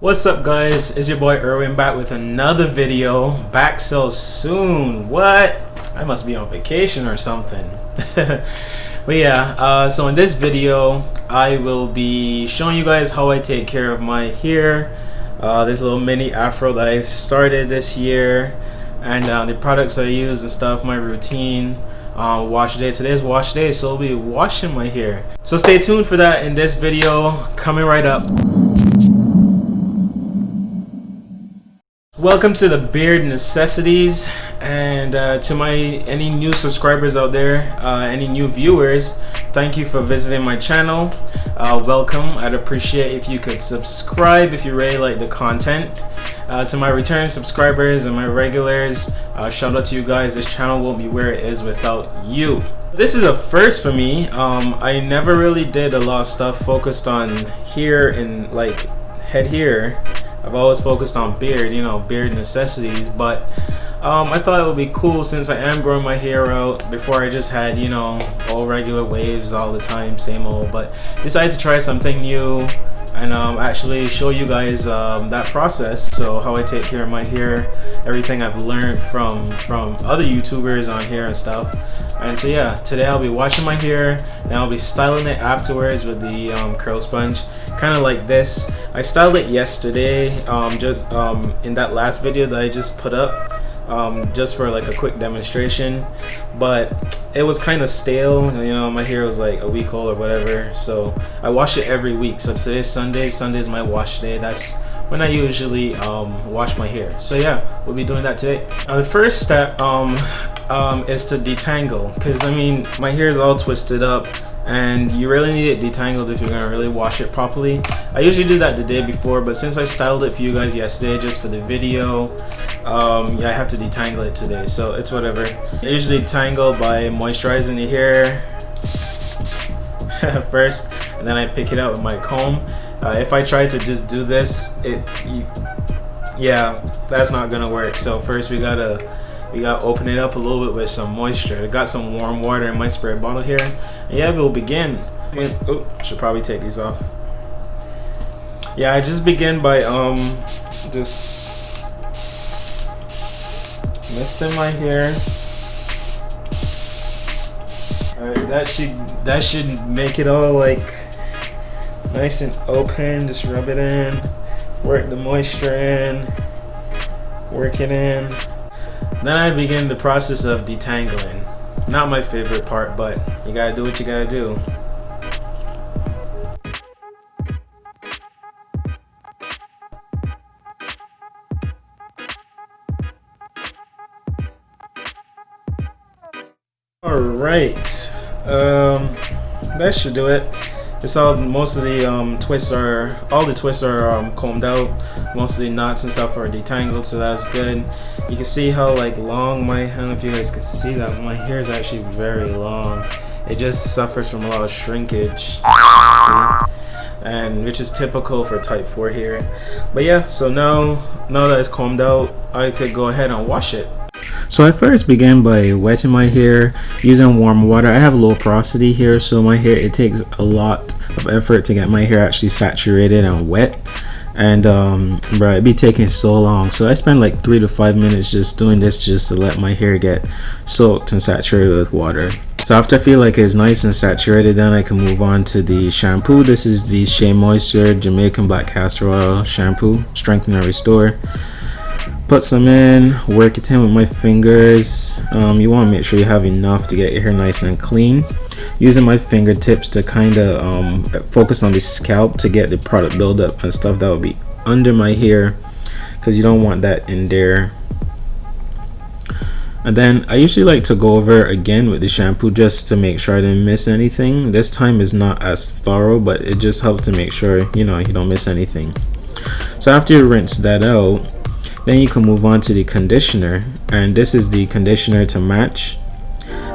What's up guys, it's your boy Erwin back with another video. Back so soon. What? I must be on vacation or something. But yeah, so in this video I will be showing you guys how I take care of my hair. This little mini afro that I started this year, and the products I use and stuff, my routine. Wash day. Today's wash day, so I'll be washing my hair. So stay tuned for that in this video coming right up. Welcome to the Beard Necessities, and to any new subscribers out there, any new viewers, thank you for visiting my channel. Welcome. I'd appreciate if you could subscribe if you really like the content. To my return subscribers and my regulars, shout out to you guys. This channel won't be where it is without you. This is a first for me. I never really did a lot of stuff focused on hair and like head hair. I've always focused on beard, you know, beard necessities, but I thought it would be cool since I am growing my hair out. Before I just had, you know, all regular waves all the time, same old, but decided to try something new and actually show you guys that process. So how I take care of my hair, everything I've learned from other YouTubers on hair and stuff. And so yeah, today I'll be washing my hair and I'll be styling it afterwards with the curl sponge, kind of like this. I styled it yesterday, just in that last video that I just put up, just for like a quick demonstration, but it was kind of stale, you know, my hair was like a week old or whatever, so I wash it every week. So today's Sunday. Sunday's my wash day. That's when I usually wash my hair. So yeah, we'll be doing that today. The first step is to detangle, because I mean my hair is all twisted up and you really need it detangled if you're gonna really wash it properly. I usually do that the day before, but since I styled it for you guys yesterday just for the video, yeah, I have to detangle it today, so it's whatever. I usually tangle by moisturizing the hair first, and then I pick it out with my comb. If I try to just do this, yeah, that's not gonna work. So first we gotta open it up a little bit with some moisture. I got some warm water in my spray bottle here. And yeah, we'll begin. Oh, should probably take these off. Yeah, I just begin by just misting my hair. Alright, that should make it all like nice and open. Just rub it in, work the moisture in, work it in. Then I begin the process of detangling. Not my favorite part, but you gotta do what you gotta do. Alright, that should do it. It's all, most of the all the twists are combed out. Most of the knots and stuff are detangled, so that's good. You can see how like long I don't know if you guys can see that, my hair is actually very long. It just suffers from a lot of shrinkage, see? And which is typical for type 4 hair. But yeah, so now that it's combed out, I could go ahead and wash it. So I first began by wetting my hair using warm water. I have low porosity here, so my hair, it takes a lot of effort to get my hair actually saturated and wet. And bro, it'd be taking so long. So I spend like 3 to 5 minutes just doing this, just to let my hair get soaked and saturated with water. So after I feel like it's nice and saturated, then I can move on to the shampoo. This is the Shea Moisture Jamaican Black Castor Oil Shampoo, Strengthen and Restore. Put some in, work it in with my fingers. You want to make sure you have enough to get your hair nice and clean. Using my fingertips to kind of focus on the scalp to get the product buildup and stuff that will be under my hair, because you don't want that in there. And then I usually like to go over again with the shampoo just to make sure I didn't miss anything. This time is not as thorough, but it just helps to make sure, you know, you don't miss anything. So after you rinse that out, then you can move on to the conditioner, and this is the conditioner to match.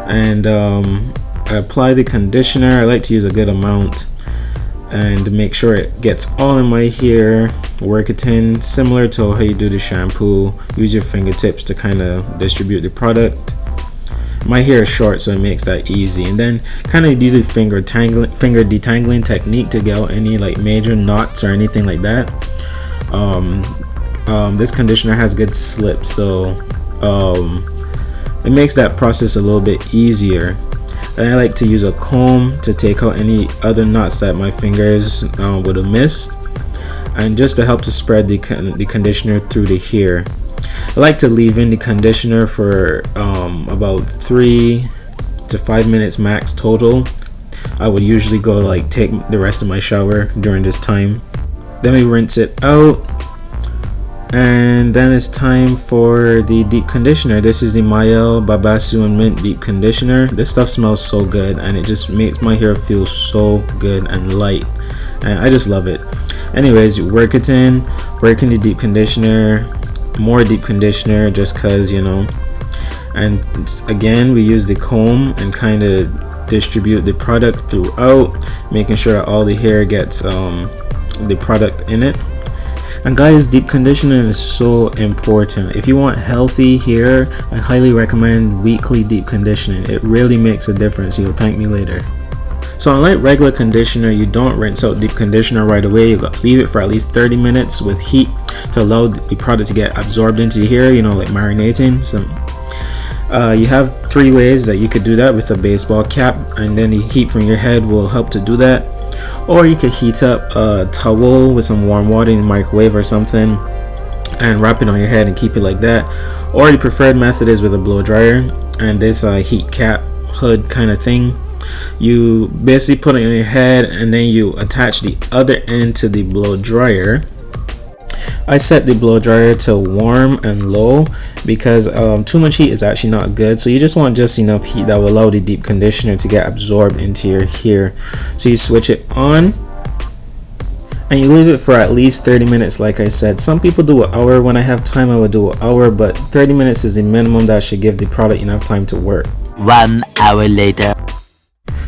And I apply the conditioner. I like to use a good amount and make sure it gets all in my hair. Work it in similar to how you do the shampoo. Use your fingertips to kind of distribute the product. My hair is short, so it makes that easy. And then kind of do the finger detangling technique to get out any like major knots or anything like that. This conditioner has good slip, so it makes that process a little bit easier. And I like to use a comb to take out any other knots that my fingers would have missed, and just to help to spread the conditioner through the hair. I like to leave in the conditioner for about 3 to 5 minutes max total. I would usually go like take the rest of my shower during this time. Then we rinse it out, and then it's time for the deep conditioner. This is the Mielle Babassu and Mint Deep Conditioner. This stuff smells so good, and it just makes my hair feel so good and light, and I just love it. Anyways, you work in the deep conditioner, more deep conditioner, just cause, you know. And again, we use the comb and kind of distribute the product throughout, making sure that all the hair gets the product in it. And guys, deep conditioning is so important. If you want healthy hair, I highly recommend weekly deep conditioning. It really makes a difference. You'll thank me later. So unlike regular conditioner, you don't rinse out deep conditioner right away. You gotta leave it for at least 30 minutes with heat to allow the product to get absorbed into the hair, you know, like marinating. So you have 3 ways that you could do that with a baseball cap, and then the heat from your head will help to do that. Or you could heat up a towel with some warm water in the microwave or something and wrap it on your head and keep it like that. Or the preferred method is with a blow dryer and this heat cap hood kind of thing. You basically put it on your head and then you attach the other end to the blow dryer. I set the blow dryer to warm and low because too much heat is actually not good. So you just want just enough heat that will allow the deep conditioner to get absorbed into your hair. So you switch it on and you leave it for at least 30 minutes. Like I said, some people do an hour. When I have time, I would do an hour, but 30 minutes is the minimum that should give the product enough time to work. 1 hour later.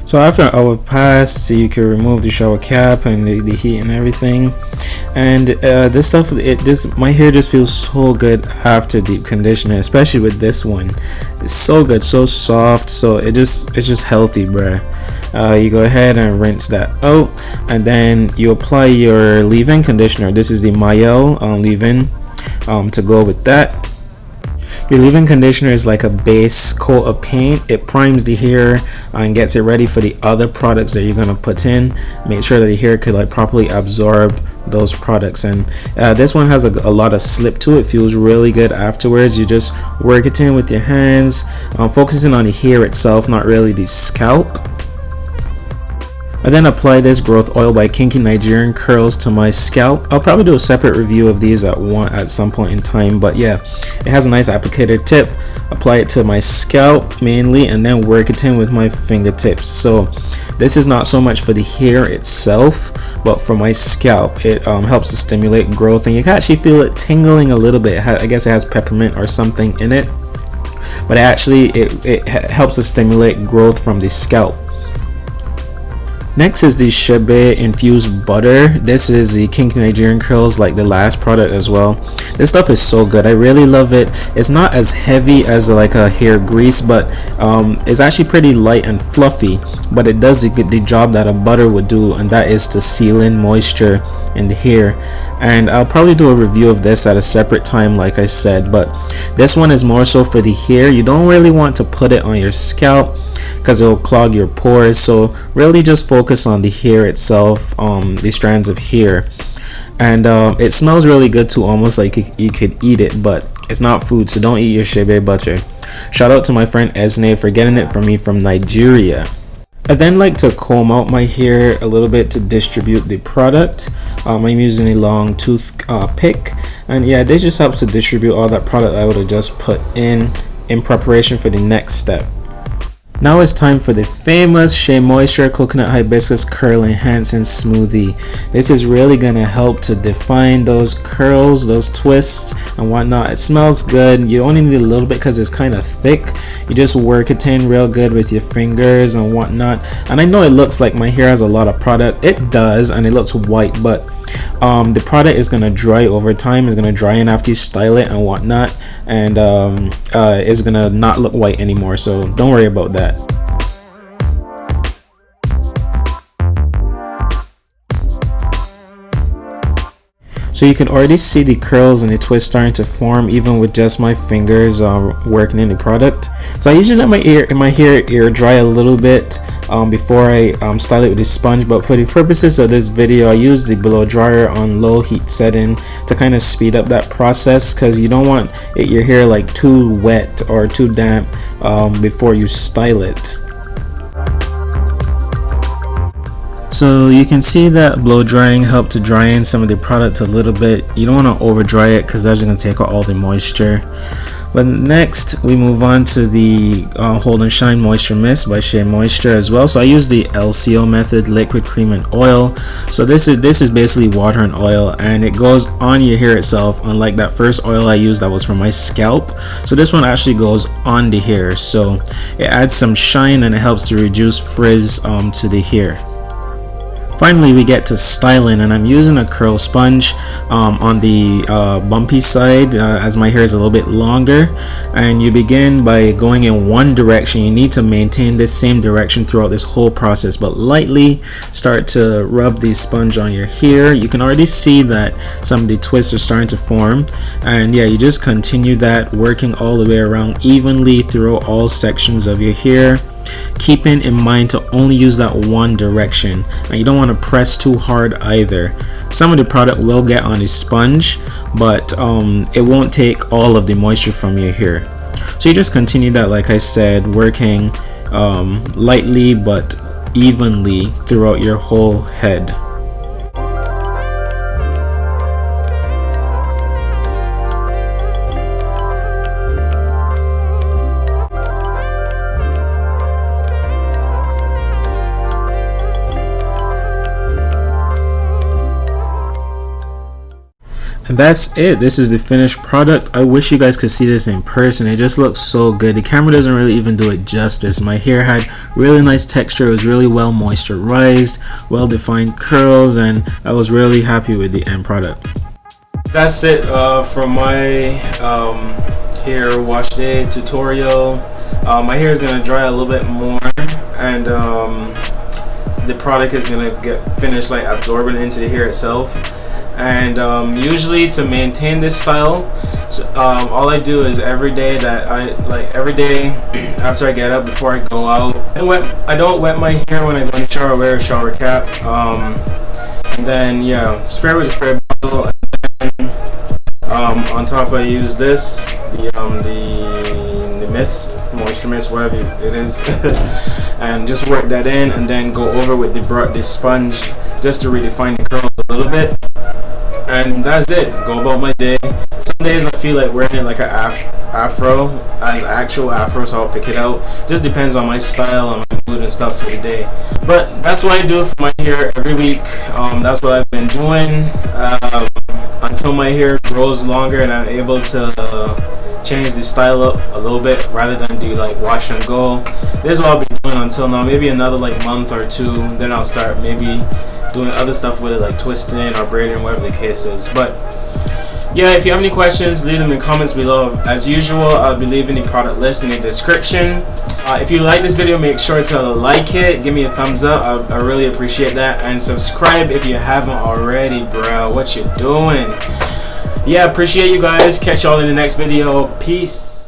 So after an hour passed, you can remove the shower cap and the heat and everything. And this stuff, my hair just feels so good after deep conditioner, especially with this one. It's so good, so soft, so it's just healthy, bruh. You go ahead and rinse that out, and then you apply your leave-in conditioner. This is the Mielle leave-in to go with that. Your leave-in conditioner is like a base coat of paint. It primes the hair and gets it ready for the other products that you're gonna put in. Make sure that the hair could like properly absorb those products. And this one has a lot of slip to it. Feels really good afterwards. You just work it in with your hands, focusing on the hair itself, not really the scalp. I then apply this growth oil by Kinky Nigerian curls to my scalp. I'll probably do a separate review of these at some point in time, but yeah, it has a nice applicator tip. Apply it to my scalp mainly, and then work it in with my fingertips. So this is not so much for the hair itself, but for my scalp. It helps to stimulate growth, and you can actually feel it tingling a little bit. I guess it has peppermint or something in it, but actually it helps to stimulate growth from the scalp. Next is the Shebay infused butter. This is the Kinky Nigerian curls, like the last product as well. This stuff is so good. I really love it. It's not as heavy as like a hair grease, but it's actually pretty light and fluffy, but it does the job that a butter would do, and that is to seal in moisture in the hair. And I'll probably do a review of this at a separate time, like I said, but this one is more so for the hair. You don't really want to put it on your scalp because it'll clog your pores, so really just focus on the hair itself, the strands of hair. And it smells really good too, almost like you could eat it, but it's not food, so don't eat your Shebay butter. Shout out to my friend Esne for getting it for me from Nigeria. I then like to comb out my hair a little bit to distribute the product. I'm using a long tooth pick, and yeah, this just helps to distribute all that product I would have just put in preparation for the next step. Now it's time for the famous Shea Moisture Coconut Hibiscus Curl Enhancing Smoothie. This is really gonna help to define those curls, those twists and whatnot. It smells good. You only need a little bit because it's kind of thick. You just work it in real good with your fingers and whatnot. And I know it looks like my hair has a lot of product. It does, and it looks white, but the product is gonna dry over time. It's gonna dry in after you style it and whatnot, and it's gonna not look white anymore, so don't worry about that. So you can already see the curls and the twists starting to form even with just my fingers working in the product. So I usually let my hair air dry a little bit before I style it with a sponge, but for the purposes of this video I use the blow dryer on low heat setting to kind of speed up that process, because you don't want your hair like too wet or too damp before you style it. So you can see that blow drying helped to dry in some of the product a little bit. You don't want to over dry it because that's going to take out all the moisture. But next we move on to the Hold and Shine Moisture Mist by Shea Moisture as well. So I use the LCO method, liquid, cream and oil. So this is basically water and oil, and it goes on your hair itself, unlike that first oil I used that was for my scalp. So this one actually goes on the hair, so it adds some shine and it helps to reduce frizz to the hair. Finally we get to styling, and I'm using a curl sponge on the bumpy side as my hair is a little bit longer. And you begin by going in one direction. You need to maintain this same direction throughout this whole process, but lightly start to rub the sponge on your hair. You can already see that some of the twists are starting to form, and yeah, you just continue that, working all the way around evenly through all sections of your hair, keeping in mind to only use that one direction, and you don't want to press too hard either. Some of the product will get on the sponge, but it won't take all of the moisture from your hair. So you just continue that, like I said, working lightly but evenly throughout your whole head. And that's it. This is the finished product. I wish you guys could see this in person. It just looks so good. The camera doesn't really even do it justice. My hair had really nice texture. It was really well moisturized, well defined curls, and I was really happy with the end product. That's it for my hair wash day tutorial. My hair is going to dry a little bit more, and the product is going to get finished like absorbing into the hair itself. And usually to maintain this style, all I do is every day after I get up, before I go out, I don't wet my hair when I go in the shower. I wear a shower cap, and then yeah, spray with a spray bottle, and on top I use this, the mist, moisture mist, whatever it is, and just work that in, and then go over with the sponge just to redefine the curls a little bit. And that's it. Go about my day. Some days I feel like wearing it like an afro, as actual afro, so I'll pick it out. Just depends on my style and my mood and stuff for the day. But that's what I do for my hair every week. That's what I've been doing until my hair grows longer and I'm able to change the style up a little bit rather than do like wash and go. This is what I'll be doing until now. Maybe another like month or two, then I'll start maybe doing other stuff with it, like twisting or braiding, whatever the case is. But yeah, if you have any questions, leave them in the comments below. As usual, I'll be leaving the product list in the description. If you like this video, make sure to like it, give me a thumbs up. I really appreciate that, and subscribe if you haven't already, bro. What you doing? Yeah, appreciate you guys. Catch y'all in the next video. Peace.